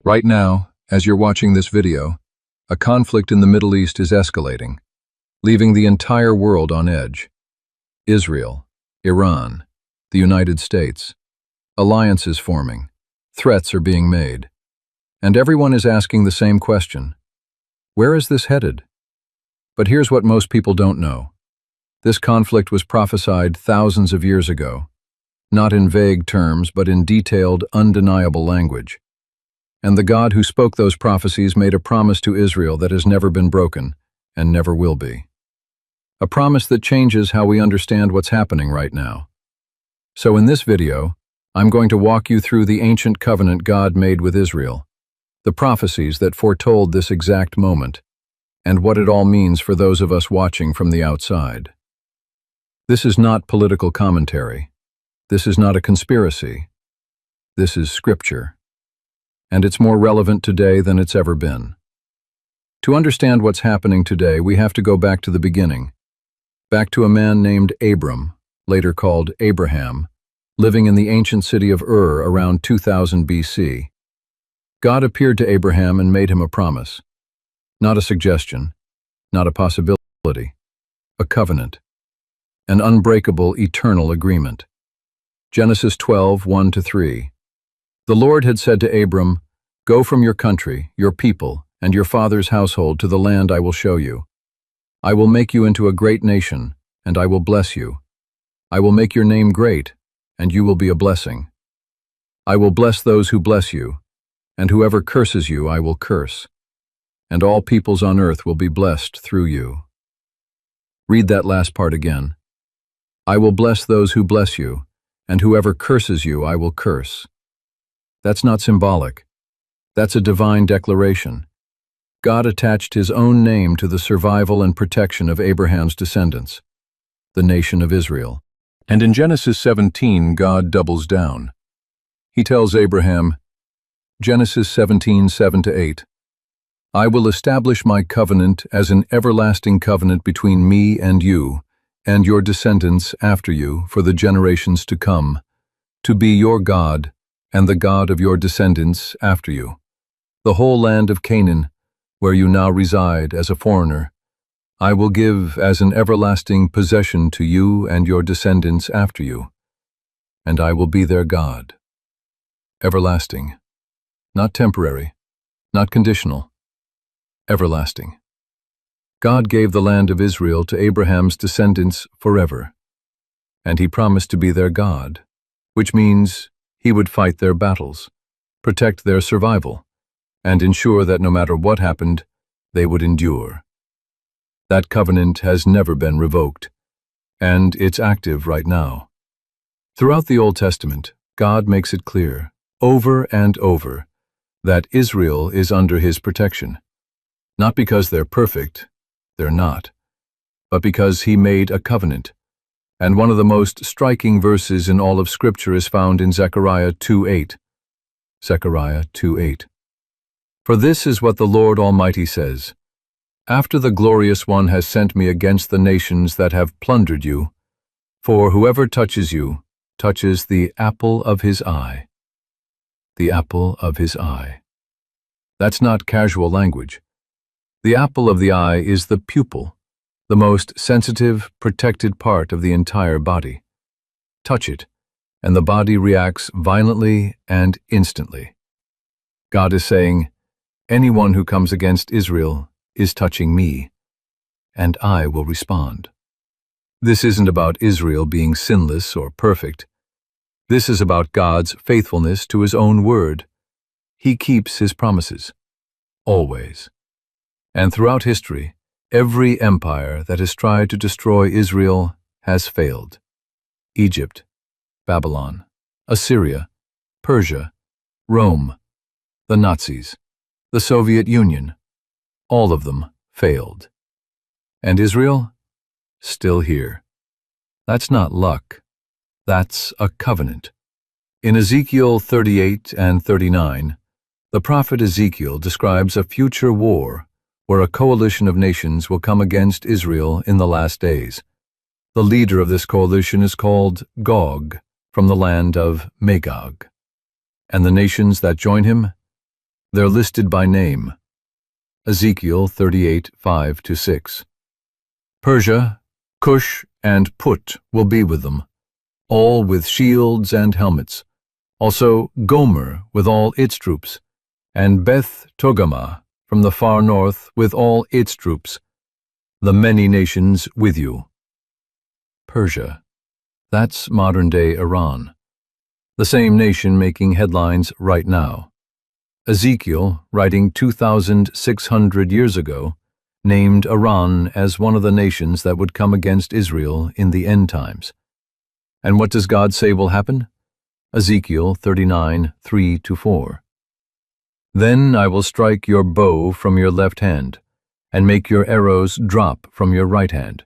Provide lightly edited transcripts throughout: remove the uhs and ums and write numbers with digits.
Right now, as you're watching this video, a conflict in the Middle East is escalating, leaving the entire world on edge. Israel, Iran, the United States. Alliances forming, threats are being made, and everyone is asking the same question. Where is this headed? But here's what most people don't know. This conflict was prophesied thousands of years ago, not in vague terms but in detailed, undeniable language. And the God who spoke those prophecies made a promise to Israel that has never been broken and never will be. A promise that changes how we understand what's happening right now. So in this video, I'm going to walk you through the ancient covenant God made with Israel, the prophecies that foretold this exact moment, and what it all means for those of us watching from the outside. This is not political commentary. This is not a conspiracy. This is scripture. And it's more relevant today than it's ever been. To understand what's happening today, we have to go back to the beginning, back to a man named Abram, later called Abraham, living in the ancient city of Ur around 2000 BC. God appeared to Abraham and made him a promise, not a suggestion, not a possibility, a covenant, an unbreakable, eternal agreement. Genesis 12, 1-3. The Lord had said to Abram, "Go from your country, your people, and your father's household to the land I will show you. I will make you into a great nation, and I will bless you. I will make your name great, and you will be a blessing. I will bless those who bless you, and whoever curses you I will curse. And all peoples on earth will be blessed through you." Read that last part again. I will bless those who bless you, and whoever curses you I will curse. That's not symbolic. That's a divine declaration. God attached his own name to the survival and protection of Abraham's descendants, the nation of Israel. And in Genesis 17, God doubles down. He tells Abraham, Genesis 17, 7-8, I will establish my covenant as an everlasting covenant between me and you, and your descendants after you for the generations to come, to be your God and the God of your descendants after you. The whole land of Canaan, where you now reside as a foreigner, I will give as an everlasting possession to you and your descendants after you, and I will be their God. Everlasting, not temporary, not conditional, everlasting. God gave the land of Israel to Abraham's descendants forever, and he promised to be their God, which means he would fight their battles, protect their survival, and ensure that no matter what happened, they would endure. That covenant has never been revoked, and it's active right now. Throughout the Old Testament, God makes it clear, over and over, that Israel is under his protection. Not because they're perfect, they're not, but because he made a covenant. And one of the most striking verses in all of Scripture is found in Zechariah 2:8. Zechariah 2:8. For this is what the Lord Almighty says, After the Glorious One has sent me against the nations that have plundered you, for whoever touches you touches the apple of his eye. The apple of his eye. That's not casual language. The apple of the eye is the pupil, the most sensitive, protected part of the entire body. Touch it, and the body reacts violently and instantly. God is saying, anyone who comes against Israel is touching me, and I will respond. This isn't about Israel being sinless or perfect. This is about God's faithfulness to his own word. He keeps his promises, always. And throughout history, every empire that has tried to destroy Israel has failed. Egypt, Babylon, Assyria, Persia, Rome, the Nazis, the Soviet Union, all of them failed. And Israel? Still here. That's not luck. That's a covenant. In Ezekiel 38 and 39, the prophet Ezekiel describes a future war where a coalition of nations will come against Israel in the last days. The leader of this coalition is called Gog, from the land of Magog. And the nations that join him? They're listed by name. Ezekiel 38:5-6. Persia, Cush, and Put will be with them, all with shields and helmets. Also Gomer with all its troops, and Beth Togarmah from the far north with all its troops, the many nations with you. Persia, that's modern-day Iran. The same nation making headlines right now. Ezekiel, writing 2,600 years ago, named Iran as one of the nations that would come against Israel in the end times. And what does God say will happen? Ezekiel 39:3-4. Then I will strike your bow from your left hand, and make your arrows drop from your right hand.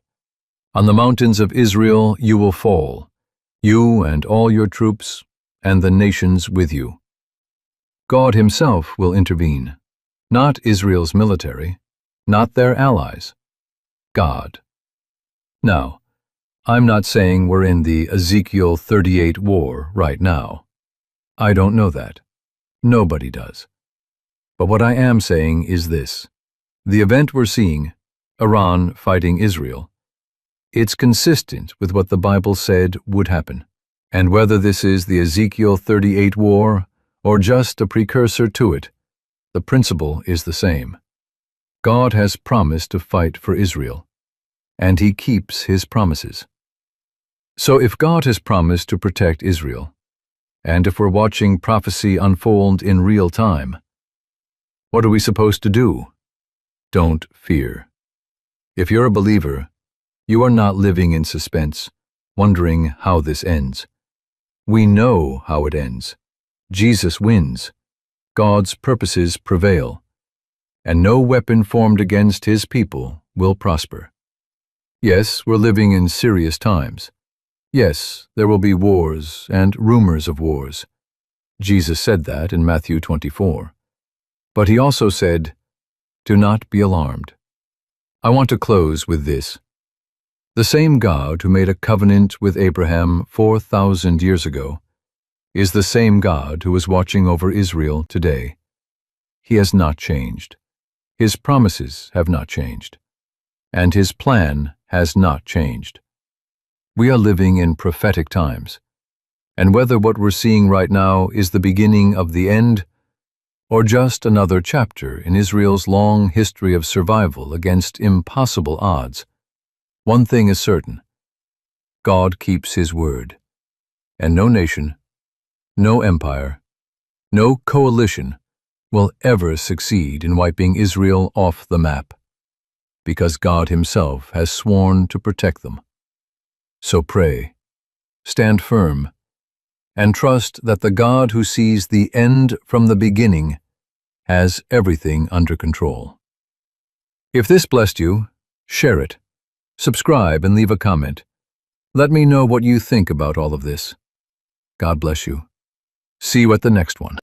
On the mountains of Israel you will fall, you and all your troops, and the nations with you. God himself will intervene, not Israel's military, not their allies. God. Now, I'm not saying we're in the Ezekiel 38 war right now. I don't know that. Nobody does. But what I am saying is this. The event we're seeing, Iran fighting Israel, it's consistent with what the Bible said would happen. And whether this is the Ezekiel 38 war or just a precursor to it, the principle is the same. God has promised to fight for Israel, and he keeps his promises. So if God has promised to protect Israel, and if we're watching prophecy unfold in real time, what are we supposed to do? Don't fear. If you're a believer, you are not living in suspense, wondering how this ends. We know how it ends. Jesus wins. God's purposes prevail, and no weapon formed against his people will prosper. Yes, we're living in serious times. Yes, there will be wars and rumors of wars. Jesus said that in Matthew 24. But he also said, "Do not be alarmed." I want to close with this. The same God who made a covenant with Abraham 4,000 years ago is the same God who is watching over Israel today. He has not changed. His promises have not changed. And his plan has not changed. We are living in prophetic times. And whether what we're seeing right now is the beginning of the end, or just another chapter in Israel's long history of survival against impossible odds, one thing is certain. God keeps his word. And no nation, no empire, no coalition will ever succeed in wiping Israel off the map, because God himself has sworn to protect them. So pray, stand firm, and trust that the God who sees the end from the beginning has everything under control. If this blessed you, share it, subscribe, and leave a comment. Let me know what you think about all of this. God bless you. See you at the next one.